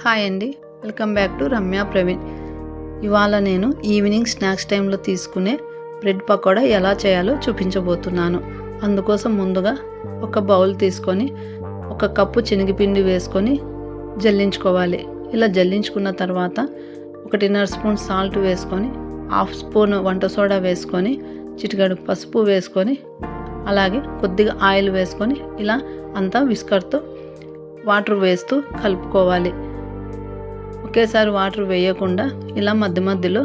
Hi అండి, welcome back to Ramya Praveen. ఇవాళ నేను ఈవినింగ్ స్నాక్స్ టైంలో తీసుకునే బ్రెడ్ పకోడా ఎలా చేయాలో చూపించబోతున్నాను. అందుకోసం ముందుగా ఒక బౌల్ తీసుకొని 1 కప్పు శనగపిండి వేసుకొని జల్లించుకోవాలి. ఇలా జల్లించుకున్న తర్వాత 1.5 స్పూన్ సాల్ట్ వేసుకొని, 1/2 స్పూన్ వంట సోడా వేసుకొని, చిటికెడు పసుపు వేసుకొని, అలాగే కొద్దిగా ఆయిల్ వేసుకొని ఇలా అంతా విస్కర్తో వాటర్ వేస్తూ కలుపుకోవాలి. ఒకేసారి వాటర్ వేయకుండా ఇలా మధ్య మధ్యలో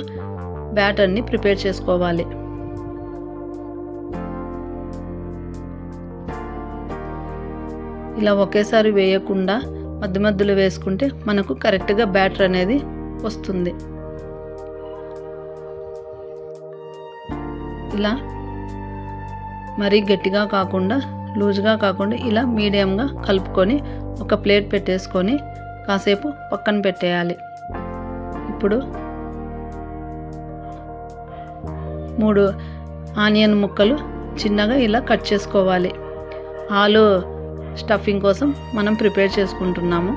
బ్యాటర్ని ప్రిపేర్ చేసుకోవాలి. ఇలా ఒకేసారి వేయకుండా మధ్య మధ్యలో వేసుకుంటే మనకు కరెక్ట్గా బ్యాటర్ అనేది వస్తుంది. ఇలా మరీ గట్టిగా కాకుండా లూజ్గా కాకుండా ఇలా మీడియంగా కలుపుకొని ఒక ప్లేట్ పెట్టేసుకొని కాసేపు పక్కన పెట్టేయాలి. ఇప్పుడు 3 ఆనియన్ ముక్కలు చిన్నగా ఇలా కట్ చేసుకోవాలి. ఆలు స్టఫింగ్ కోసం మనం ప్రిపేర్ చేసుకుంటున్నాము.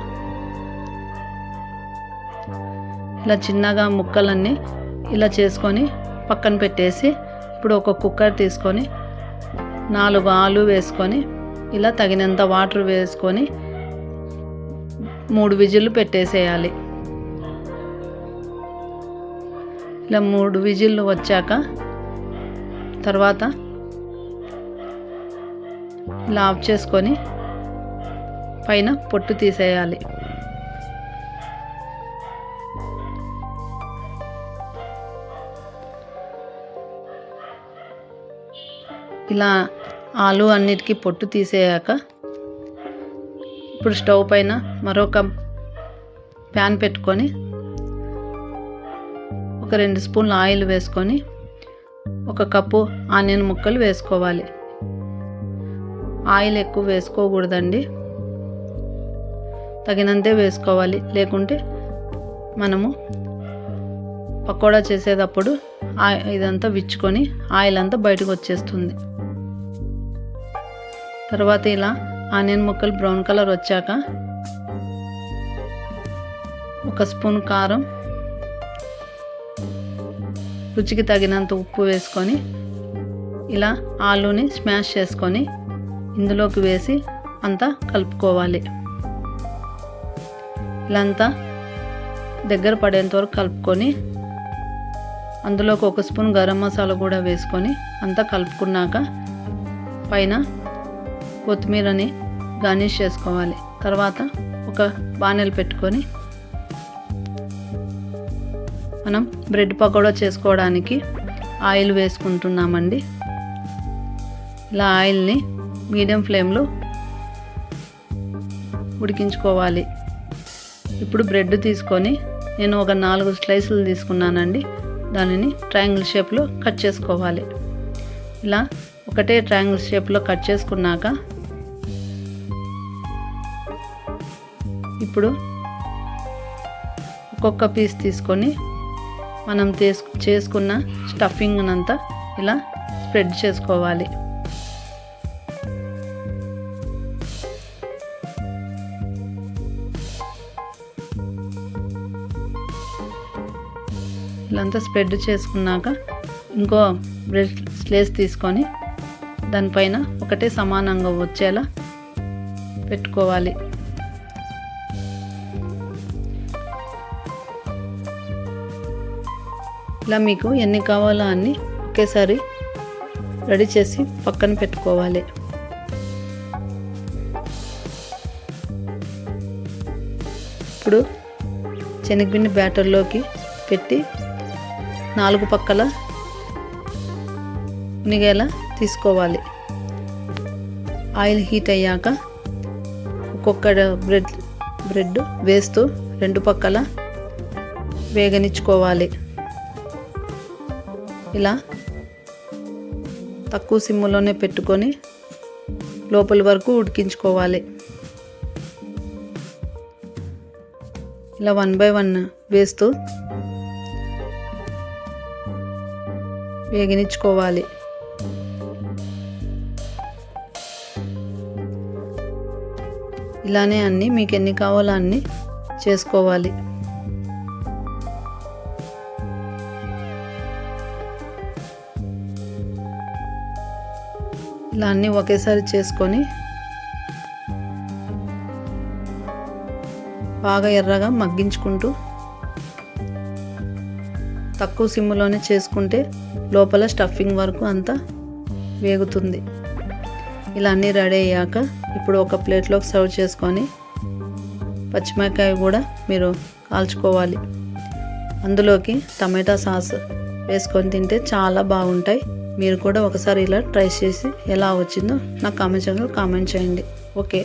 ఇలా చిన్నగా ముక్కలన్నీ ఇలా చేసుకొని పక్కన పెట్టేసి ఇప్పుడు ఒక కుక్కర్ తీసుకొని 4 ఆలు వేసుకొని ఇలా తగినంత వాటర్ వేసుకొని 3 విజిల్లు పెట్టేసేయాలి. ఇలా 3 విజిల్లు వచ్చాక తర్వాత ఇలా ఆఫ్ చేసుకొని పైన పొట్టు తీసేయాలి. ఇలా ఆలు అన్నిటికీ పొట్టు తీసేయాక ఇప్పుడు స్టవ్ పైన మరొక ప్యాన్ పెట్టుకొని ఒక 2 స్పూన్ల ఆయిల్ వేసుకొని 1 కప్పు ఆనియన్ ముక్కలు వేసుకోవాలి. ఆయిల్ ఎక్కువ వేసుకోకూడదండి, తగినంతే వేసుకోవాలి. లేకుంటే మనము పకోడా చేసేటప్పుడు ఇదంతా విచ్చుకొని ఆయిల్ అంతా బయటకు వచ్చేస్తుంది. తర్వాత ఇలా ఆనియన్ ముక్కలు బ్రౌన్ కలర్ వచ్చాక 1 స్పూన్ కారం, రుచికి తగినంత ఉప్పు వేసుకొని ఇలా ఆలుని స్మాష్ చేసుకొని ఇందులోకి వేసి అంతా కలుపుకోవాలి. ఇలా అంతా దగ్గర పడేంత వరకు కలుపుకొని అందులోకి 1 స్పూన్ గరం మసాలా కూడా వేసుకొని అంతా కలుపుకున్నాక పైన కొత్తిమీరని గార్నిష్ చేసుకోవాలి. తర్వాత ఒక బాణెలు పెట్టుకొని మనం బ్రెడ్ పకోడా చేసుకోవడానికి ఆయిల్ వేసుకుంటున్నామండి. ఇలా ఆయిల్ని మీడియం ఫ్లేమ్లో ఉడికించుకోవాలి. ఇప్పుడు బ్రెడ్ తీసుకొని నేను ఒక 4 స్లైసులు తీసుకున్నానండి. దానిని ట్రయాంగిల్ షేప్లో కట్ చేసుకోవాలి. ఇలా ఒకటే ట్రయాంగిల్ షేప్లో కట్ చేసుకున్నాక ఇప్పుడు ఒక్కొక్క పీస్ తీసుకొని మనం చేసుకున్న స్టఫింగ్ అంతా ఇలా స్ప్రెడ్ చేసుకోవాలి. ఇలా అంతా స్ప్రెడ్ చేసుకున్నాక ఇంకో బ్రెడ్ స్లైస్ తీసుకొని దానిపైన ఒకటే సమానంగా వచ్చేలా పెట్టుకోవాలి. ఇలా మీకు ఎన్ని కావాలో అన్ని ఒకేసారి రెడీ చేసి పక్కన పెట్టుకోవాలి. ఇప్పుడు శనగపిండి బ్యాటర్లోకి పెట్టి 4 పక్కల మునిగేలా తీసుకోవాలి. ఆయిల్ హీట్ అయ్యాక ఒక్కొక్క బ్రెడ్ వేస్తూ 2 పక్కల వేగనిచ్చుకోవాలి. ఇలా తక్కువ సిమ్లోనే పెట్టుకొని లోపల వరకు ఉడికించుకోవాలి. ఇలా 1 బై 1 వేస్తూ వేగనిచ్చుకోవాలి. ఇలానే అన్నీ మీకు ఎన్ని కావాలో అన్నీ చేసుకోవాలి. ఇలా అన్నీ ఒకేసారి చేసుకొని బాగా ఎర్రగా మగ్గించుకుంటూ తక్కువ సిమ్లోనే చేసుకుంటే లోపల స్టఫింగ్ వరకు అంతా వేగుతుంది. ఇలా అన్నీ రెడీ అయ్యాక ఇప్పుడు ఒక ప్లేట్లోకి సర్వ్ చేసుకొని పచ్చిమిరపకాయ కూడా మీరు కాల్చుకోవాలి. అందులోకి టమాటా సాస్ వేసుకొని తింటే చాలా బాగుంటాయి. మీరు కూడా ఒకసారి ఇలా ట్రై చేసి ఎలా వచ్చిందో నాకు కామెంట్ సెక్షన్లో కామెంట్ చేయండి. ఓకే.